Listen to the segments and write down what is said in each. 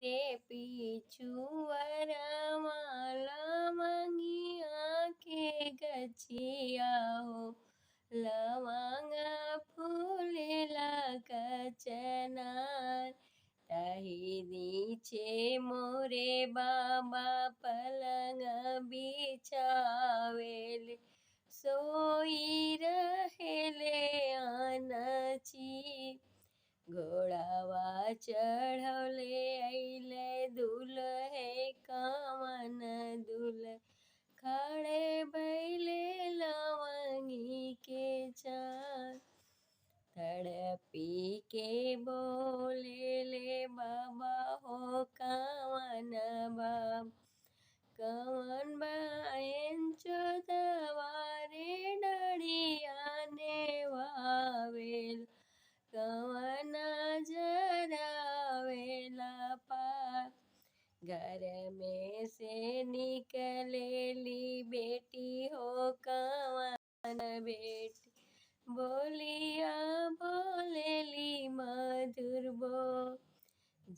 रे पिछुअरमा लवंगिया के गछिया हो लवंगा फूलेला कचनार ताही नीचे मोरे बाबा पलंग बिछावेले सोई रहेले अनची घोड़ावा चढ़वले अइले दुल्हे कवन दुल खड़े भइले लवंगी के चार तड़पी के बोले ले बाबा हो कवन बाब कवन बायन चोदवारे डड़िया ने वावेल कवन जरावेला पार घर में से निकलेली बेटी हो कवन बेटी बोलिया बोलेली मधुर बो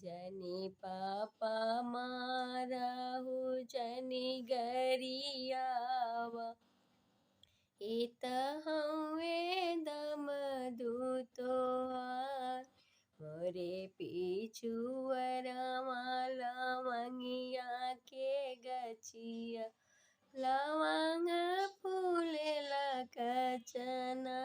जनी पापा माराहू जनी गरियावा इत हवे दम दूतोहार मोरे पिछुअरमा लवंगिया के गछिया लवंग फूलेला कचना।